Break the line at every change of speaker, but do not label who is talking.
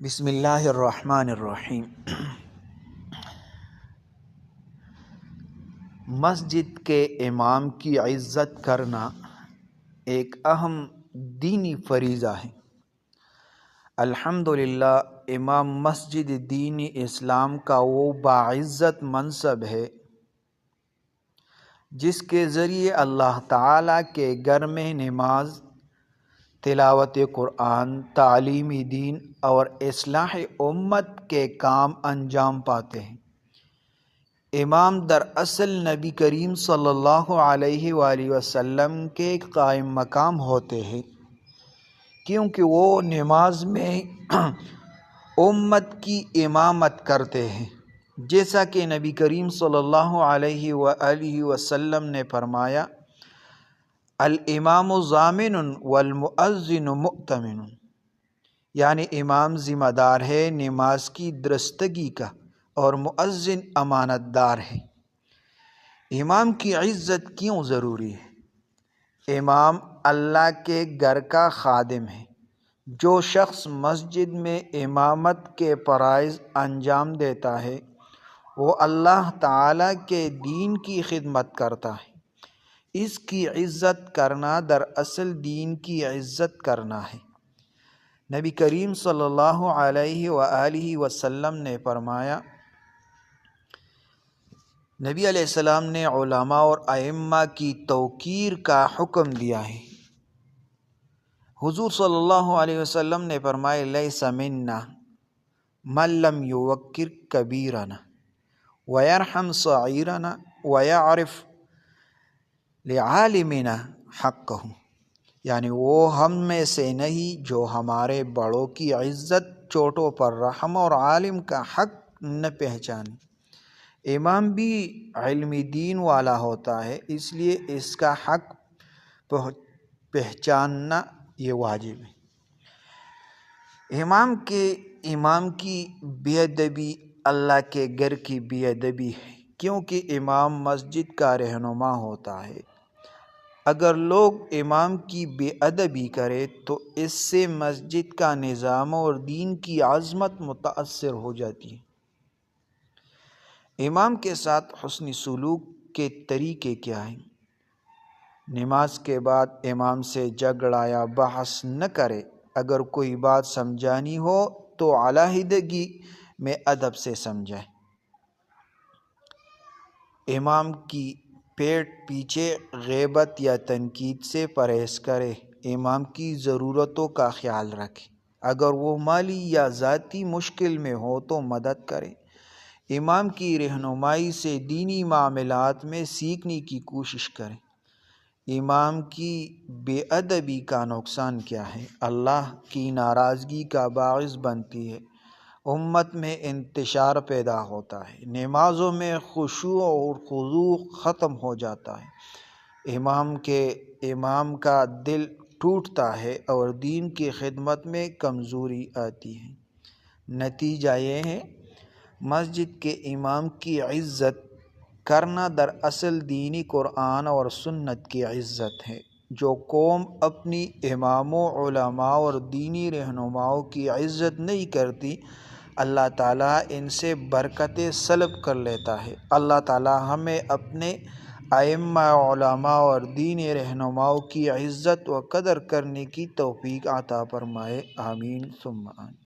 بسم اللہ الرحمن الرحیم۔ مسجد کے امام کی عزت کرنا ایک اہم دینی فریضہ ہے۔ الحمدللہ امام مسجد دین اسلام کا وہ باعزت منصب ہے جس کے ذریعے اللہ تعالیٰ کے گھر میں نماز، تلاوت قرآن، تعلیمی دین اور اصلاح امت کے کام انجام پاتے ہیں۔ امام دراصل نبی کریم صلی اللہ علیہ وآلہ وسلم کے قائم مقام ہوتے ہیں، کیونکہ وہ نماز میں امت کی امامت کرتے ہیں، جیسا کہ نبی کریم صلی اللہ علیہ وآلہ وسلم نے فرمایا، الامام ضامن والمؤذن مؤتمن، یعنی امام ذمہ دار ہے نماز کی درستگی کا اور مؤذن امانت دار ہے۔ امام کی عزت کیوں ضروری ہے؟ امام اللہ کے گھر کا خادم ہے۔ جو شخص مسجد میں امامت کے فرائض انجام دیتا ہے وہ اللہ تعالیٰ کے دین کی خدمت کرتا ہے۔ اس کی عزت کرنا دراصل دین کی عزت کرنا ہے۔ نبی کریم صلی اللہ علیہ وآلہ وسلم نے فرمایا، نبی علیہ السلام نے علماء اور ائمہ کی توقیر کا حکم دیا ہے۔ حضور صلی اللہ علیہ وسلم نے فرمایا، لیس منا من لم یوقر کبیرنا ویرحم صغیرنا ویعرف لعالمنا حقہ، یعنی وہ ہم میں سے نہیں جو ہمارے بڑوں کی عزت، چھوٹوں پر رحم اور عالم کا حق نہ پہچانے۔ امام بھی علمی دین والا ہوتا ہے، اس لیے اس کا حق پہچاننا یہ واجب ہے۔ امام کی بے ادبی اللہ کے گھر کی بے ادبی ہے، کیونکہ امام مسجد کا رہنما ہوتا ہے۔ اگر لوگ امام کی بے ادبی کرے تو اس سے مسجد کا نظام اور دین کی عظمت متاثر ہو جاتی ہے۔ امام کے ساتھ حسن سلوک کے طریقے کیا ہیں؟ نماز کے بعد امام سے جھگڑا یا بحث نہ کرے۔ اگر کوئی بات سمجھانی ہو تو علیحدگی میں ادب سے سمجھائے۔ امام کی پیٹھ پیچھے غیبت یا تنقید سے پرہیز کرے۔ امام کی ضرورتوں کا خیال رکھے۔ اگر وہ مالی یا ذاتی مشکل میں ہو تو مدد کرے۔ امام کی رہنمائی سے دینی معاملات میں سیکھنے کی کوشش کریں۔ امام کی بے ادبی کا نقصان کیا ہے؟ اللہ کی ناراضگی کا باعث بنتی ہے، امت میں انتشار پیدا ہوتا ہے، نمازوں میں خشوع اور خضوع ختم ہو جاتا ہے، امام کا دل ٹوٹتا ہے اور دین کی خدمت میں کمزوری آتی ہے۔ نتیجہ یہ ہے، مسجد کے امام کی عزت کرنا دراصل دینی قرآن اور سنت کی عزت ہے۔ جو قوم اپنی اماموں، علماء اور دینی رہنماؤں کی عزت نہیں کرتی، اللہ تعالیٰ ان سے برکتیں سلب کر لیتا ہے۔ اللہ تعالیٰ ہمیں اپنے ائمہ، علماء اور دینی رہنماؤں کی عزت و قدر کرنے کی توفیق عطا فرمائے، آمین ثم آمین۔